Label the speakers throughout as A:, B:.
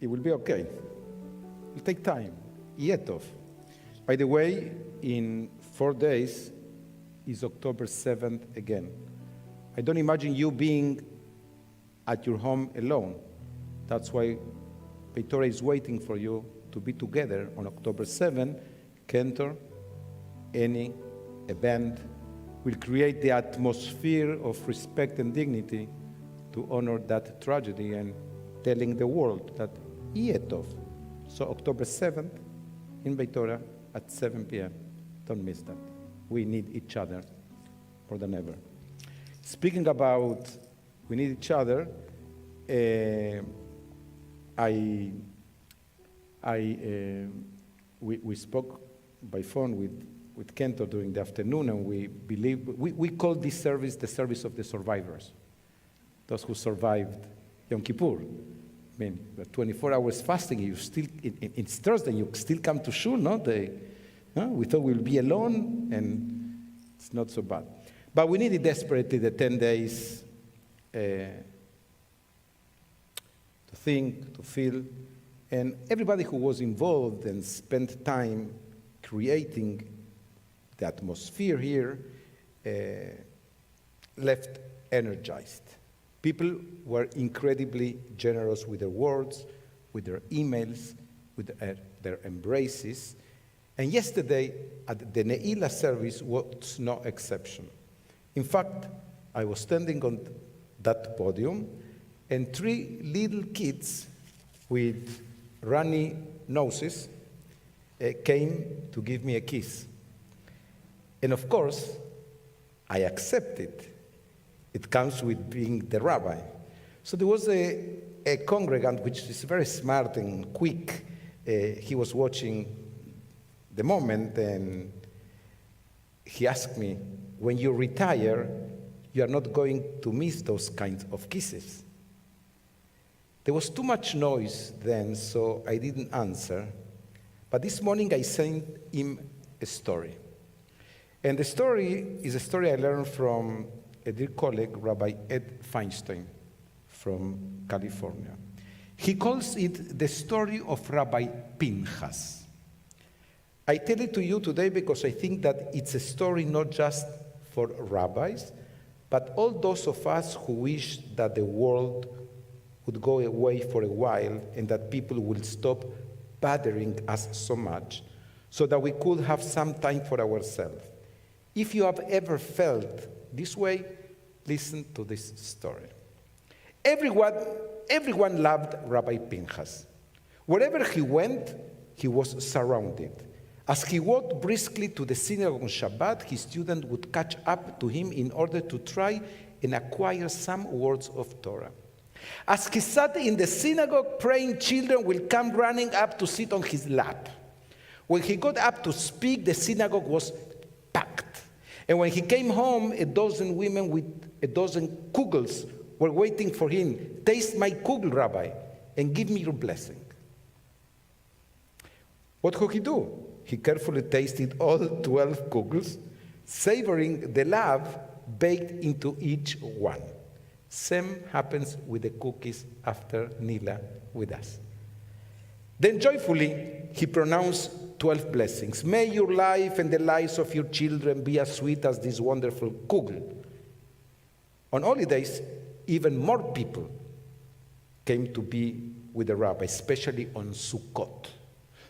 A: it will be okay. It will take time. Yetov. By the way, in 4 days is October 7th again. I don't imagine you being at your home alone. That's why Torah is waiting for you to be together on October 7th. Cantor, any, a band will create the atmosphere of respect and dignity to honor that tragedy and telling the world that Yetov. So October 7th in Torah at 7 p.m. Don't miss that. We need each other more than ever. Speaking about we need each other, we spoke by phone with Kento during the afternoon, and we call this service the service of the survivors, those who survived Yom Kippur. I mean, 24 hours fasting, you still, it's Thursday, you still come to shul, no? We thought we'll be alone, and it's not so bad. But we needed desperately the 10 days to think, to feel, and everybody who was involved and spent time creating the atmosphere here left energized. People were incredibly generous with their words, with their emails, with their embraces. And yesterday, at the Ne'ilah service, was no exception. In fact, I was standing on that podium, and 3 little kids with runny noses came to give me a kiss. And of course, I accepted. It comes with being the rabbi. So there was a congregant, which is very smart and quick. He was watching the moment, and he asked me, when you retire, you are not going to miss those kinds of kisses. There was too much noise then, so I didn't answer. But this morning I sent him a story. And the story is a story I learned from a dear colleague, Rabbi Ed Feinstein from California. He calls it the story of Rabbi Pinchas. I tell it to you today because I think that it's a story not just for rabbis, but all those of us who wish that the world would go away for a while and that people will stop bothering us so much so that we could have some time for ourselves. If you have ever felt this way, listen to this story. Everyone loved Rabbi Pinchas. Wherever he went, he was surrounded. As he walked briskly to the synagogue on Shabbat, his students would catch up to him in order to try and acquire some words of Torah. As he sat in the synagogue praying, children will come running up to sit on his lap. When he got up to speak, the synagogue was packed. And when he came home, a dozen women with a dozen kugels were waiting for him. Taste my kugel, Rabbi, and give me your blessing. What could he do? He carefully tasted all 12 kugels, savoring the love baked into each one. Same happens with the cookies after Nila with us. Then joyfully, he pronounced 12 blessings. May your life and the lives of your children be as sweet as this wonderful kugel. On holidays, even more people came to be with the rabbi, especially on Sukkot.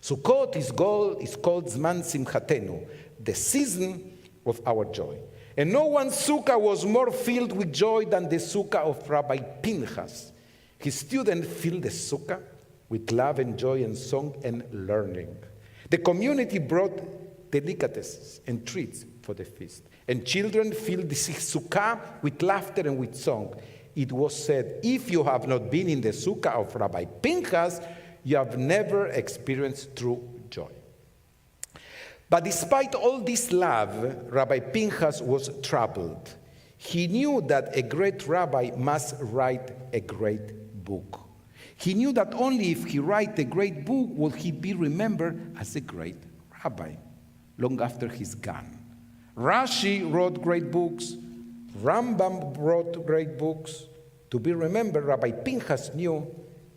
A: Sukkot is called Zman Simchatenu, the season of our joy. And no one's sukkah was more filled with joy than the sukkah of Rabbi Pinchas. His students filled the sukkah with love and joy and song and learning. The community brought delicacies and treats for the feast. And children filled the sukkah with laughter and with song. It was said, if you have not been in the sukkah of Rabbi Pinchas, you have never experienced true joy. But despite all this love, Rabbi Pinchas was troubled. He knew that a great rabbi must write a great book. He knew that only if he write a great book will he be remembered as a great rabbi, long after he's gone. Rashi wrote great books. Rambam wrote great books. To be remembered, Rabbi Pinchas knew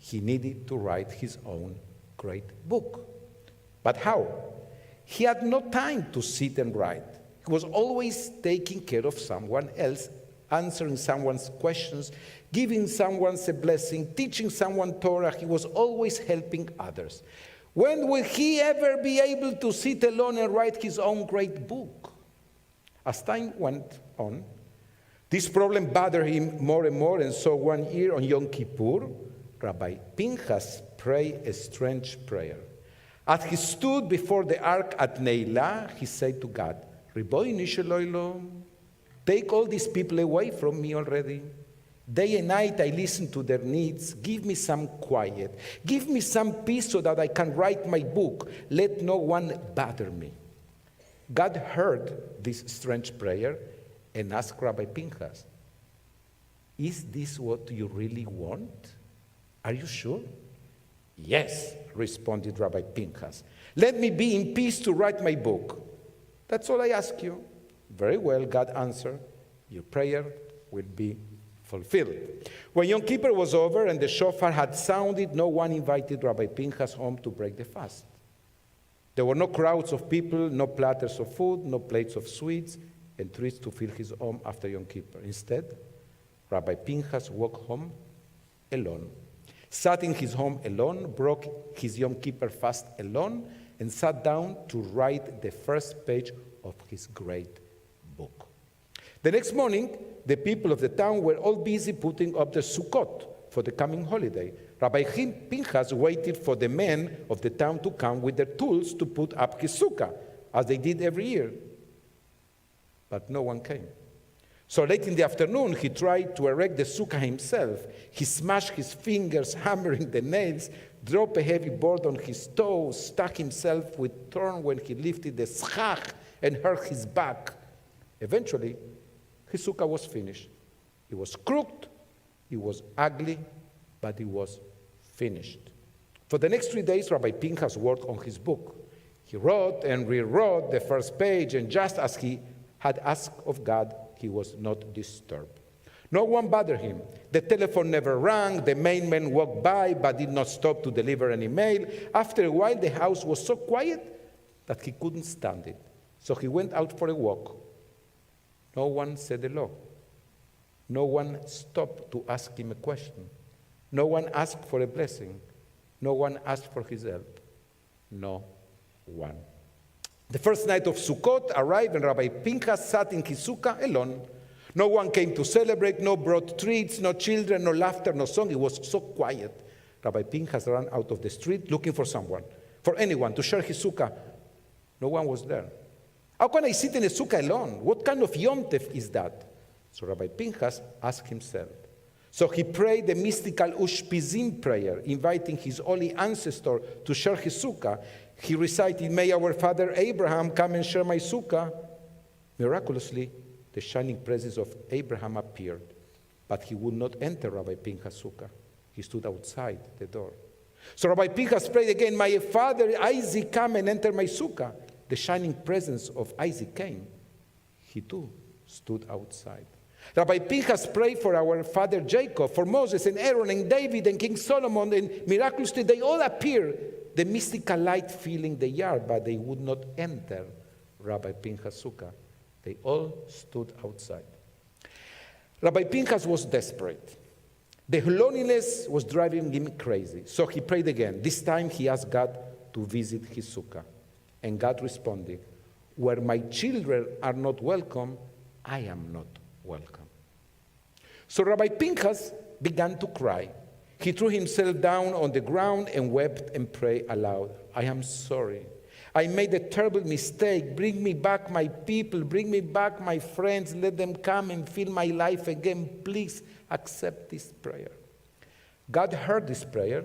A: he needed to write his own great book. But how? He had no time to sit and write. He was always taking care of someone else, answering someone's questions, giving someone a blessing, teaching someone Torah. He was always helping others. When will he ever be able to sit alone and write his own great book? As time went on, this problem bothered him more and more, and so one year on Yom Kippur, Rabbi Pinchas prayed a strange prayer. As he stood before the ark at Neilah, he said to God, Ribono shel olam, take all these people away from me already. Day and night I listen to their needs. Give me some quiet. Give me some peace so that I can write my book. Let no one bother me. God heard this strange prayer and asked Rabbi Pinchas, is this what you really want? Are you sure? Yes, responded Rabbi Pinchas. Let me be in peace to write my book. That's all I ask you. Very well, God answered. Your prayer will be fulfilled. When Yom Kippur was over and the shofar had sounded, no one invited Rabbi Pinchas home to break the fast. There were no crowds of people, no platters of food, no plates of sweets, and treats to fill his home after Yom Kippur. Instead, Rabbi Pinchas walked home alone, sat in his home alone, broke his Yom Kippur fast alone, and sat down to write the first page of his great book. The next morning, the people of the town were all busy putting up the Sukkot for the coming holiday. Rabbi Pinchas waited for the men of the town to come with their tools to put up his sukkah, as they did every year. But no one came. So late in the afternoon, he tried to erect the sukkah himself. He smashed his fingers, hammering the nails, dropped a heavy board on his toes, stuck himself with thorn when he lifted the schach and hurt his back. Eventually, his sukkah was finished. It was crooked, it was ugly, but it was finished. For the next 3 days, Rabbi Pinchas worked on his book. He wrote and rewrote the first page, and just as he had asked of God, he was not disturbed. No one bothered him. The telephone never rang. The mailman walked by but did not stop to deliver any mail. After a while, the house was so quiet that he couldn't stand it. So he went out for a walk. No one said hello. No one stopped to ask him a question. No one asked for a blessing. No one asked for his help. No one. The first night of Sukkot arrived and Rabbi Pinchas sat in his sukkah alone. No one came to celebrate, no brought treats, no children, no laughter, no song. It was so quiet. Rabbi Pinchas ran out of the street looking for someone, for anyone to share his sukkah. No one was there. How can I sit in a sukkah alone? What kind of Yom Tov is that? So Rabbi Pinchas asked himself. So he prayed the mystical Ushpizim prayer, inviting his holy ancestor to share his sukkah. He recited, may our father Abraham come and share my sukkah. Miraculously, the shining presence of Abraham appeared, but he would not enter Rabbi Pinchas' sukkah. He stood outside the door. So Rabbi Pinchas prayed again, my father Isaac come and enter my sukkah. The shining presence of Isaac came. He too stood outside. Rabbi Pinchas prayed for our father Jacob, for Moses and Aaron and David and King Solomon, and miraculously they all appeared, the mystical light filling the yard, but they would not enter Rabbi Pinchas' sukkah. They all stood outside. Rabbi Pinchas was desperate. The loneliness was driving him crazy. So he prayed again. This time he asked God to visit his sukkah. And God responded, where my children are not welcome, I am not welcome. So Rabbi Pinchas began to cry. He threw himself down on the ground and wept and prayed aloud. I am sorry. I made a terrible mistake. Bring me back my people. Bring me back my friends. Let them come and fill my life again. Please accept this prayer. God heard this prayer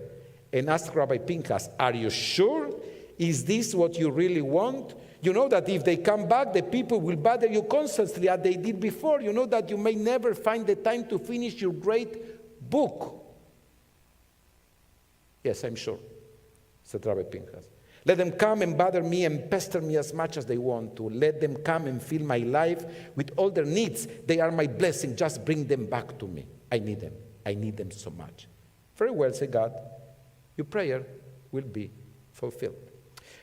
A: and asked Rabbi Pinchas, are you sure? Is this what you really want? You know that if they come back, the people will bother you constantly as they did before. You know that you may never find the time to finish your great book. Yes, I'm sure, said Rabbi Pinchas. Let them come and bother me and pester me as much as they want to. Let them come and fill my life with all their needs. They are my blessing. Just bring them back to me. I need them. I need them so much. Very well, said God. Your prayer will be fulfilled.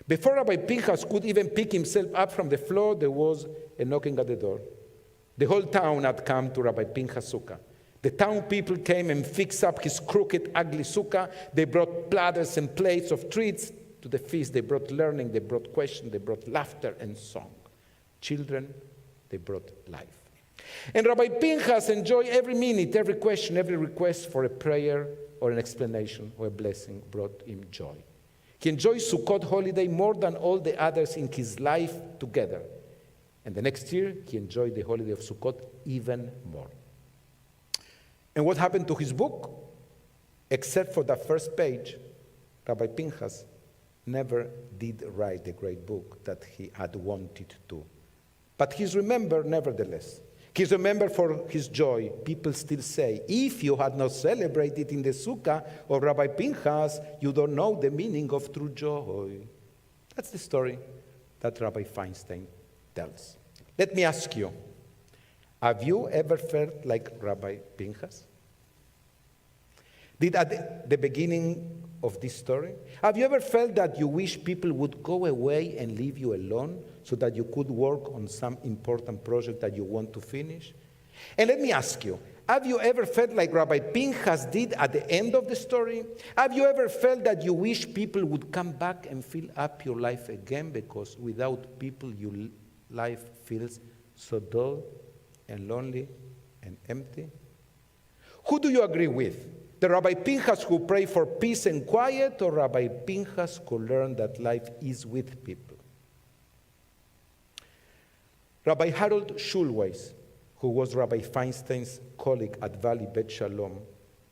A: Before Rabbi Pinchas could even pick himself up from the floor, there was a knocking at the door. The whole town had come to Rabbi Pinchas' sukkah. The town people came and fixed up his crooked, ugly sukkah. They brought platters and plates of treats to the feast. They brought learning, they brought question, they brought laughter and song. Children, they brought life. And Rabbi Pinchas enjoyed every minute, every question, every request for a prayer or an explanation or a blessing brought him joy. He enjoyed Sukkot holiday more than all the others in his life together. And the next year, he enjoyed the holiday of Sukkot even more. And what happened to his book? Except for the first page, Rabbi Pinchas never did write the great book that he had wanted to. But he's remembered nevertheless. He's remembered for his joy. People still say, if you had not celebrated in the sukkah of Rabbi Pinchas, you don't know the meaning of true joy. That's the story that Rabbi Feinstein tells. Let me ask you, have you ever felt like Rabbi Pinchas? Did at the beginning of this story, have you ever felt that you wish people would go away and leave you alone so that you could work on some important project that you want to finish? And let me ask you, have you ever felt like Rabbi Pinchas did at the end of the story? Have you ever felt that you wish people would come back and fill up your life again, because without people your life feels so dull and lonely and empty? Who do you agree with? The Rabbi Pinchas who prayed for peace and quiet, or Rabbi Pinchas who learned that life is with people? Rabbi Harold Schulweis, who was Rabbi Feinstein's colleague at Valley Bet Shalom,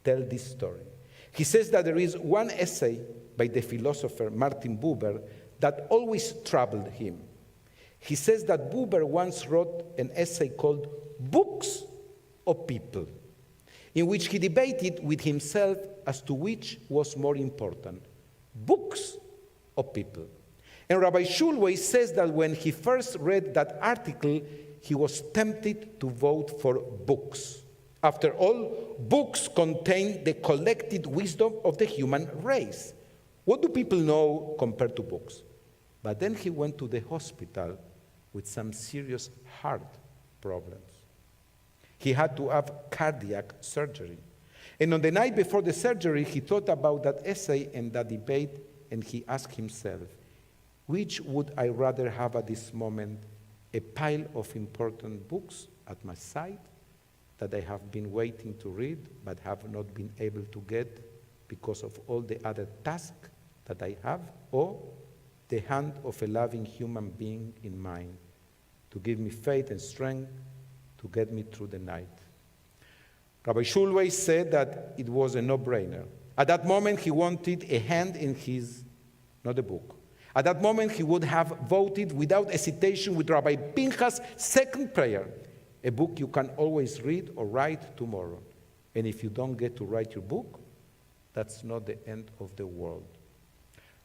A: tells this story. He says that there is one essay by the philosopher Martin Buber that always troubled him. He says that Buber once wrote an essay called Books or People, in which he debated with himself as to which was more important, books or people. And Rabbi Schulweis says that when he first read that article, he was tempted to vote for books. After all, books contain the collected wisdom of the human race. What do people know compared to books? But then he went to the hospital with some serious heart problems. He had to have cardiac surgery. And on the night before the surgery, he thought about that essay and that debate, and he asked himself, which would I rather have at this moment, a pile of important books at my side that I have been waiting to read but have not been able to get because of all the other tasks that I have, or the hand of a loving human being in mine to give me faith and strength to get me through the night? Rabbi Schulweis said that it was a no-brainer. At that moment, he wanted a hand in his, not a book. At that moment, he would have voted without hesitation with Rabbi Pinchas' second prayer, a book you can always read or write tomorrow. And if you don't get to write your book, that's not the end of the world.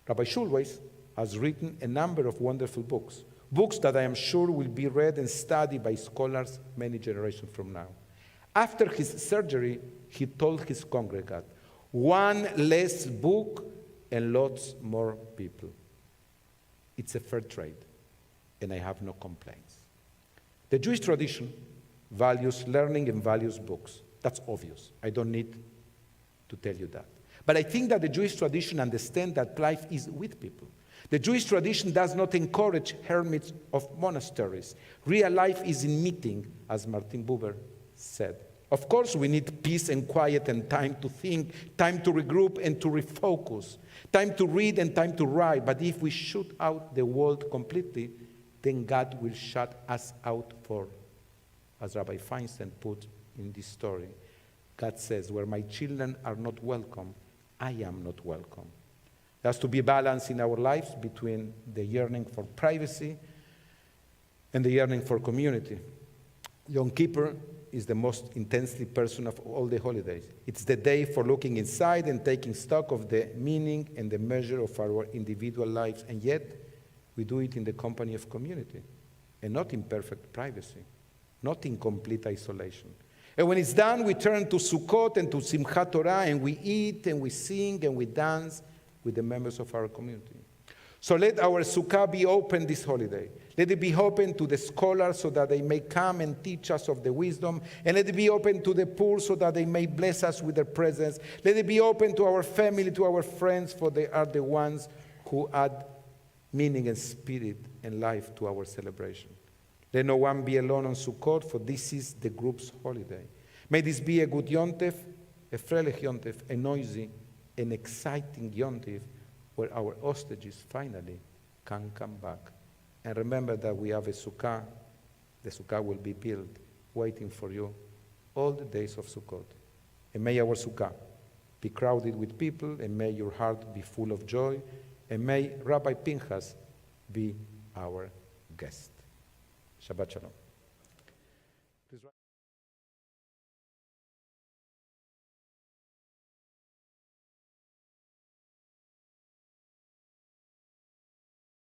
A: Rabbi Schulweis has written a number of wonderful books, books that I am sure will be read and studied by scholars many generations from now. After his surgery, he told his congregants, one less book and lots more people. It's a fair trade, and I have no complaints. The Jewish tradition values learning and values books. That's obvious. I don't need to tell you that. But I think that the Jewish tradition understands that life is with people. The Jewish tradition does not encourage hermits of monasteries. Real life is in meeting, as Martin Buber said. Of course, we need peace and quiet and time to think, time to regroup and to refocus, time to read and time to write. But if we shut out the world completely, then God will shut us out for, as Rabbi Feinstein put in this story, God says, where my children are not welcome, I am not welcome. There has to be a balance in our lives between the yearning for privacy and the yearning for community. Yom Kippur is the most intensely personal of all the holidays. It's the day for looking inside and taking stock of the meaning and the measure of our individual lives, and yet we do it in the company of community and not in perfect privacy, not in complete isolation. And when it's done, we turn to Sukkot and to Simchat Torah, and we eat and we sing and we dance with the members of our community. So let our Sukkah be open this holiday. Let it be open to the scholars so that they may come and teach us of the wisdom. And let it be open to the poor so that they may bless us with their presence. Let it be open to our family, to our friends, for they are the ones who add meaning and spirit and life to our celebration. Let no one be alone on Sukkot, for this is the group's holiday. May this be a good Yontef, a freilich Yontef, a noisy and exciting Yontef, where our hostages finally can come back. And remember that we have a sukkah. The sukkah will be built, waiting for you all the days of Sukkot. And may our sukkah be crowded with people, and may your heart be full of joy, and may Rabbi Pinchas be our guest. Shabbat Shalom.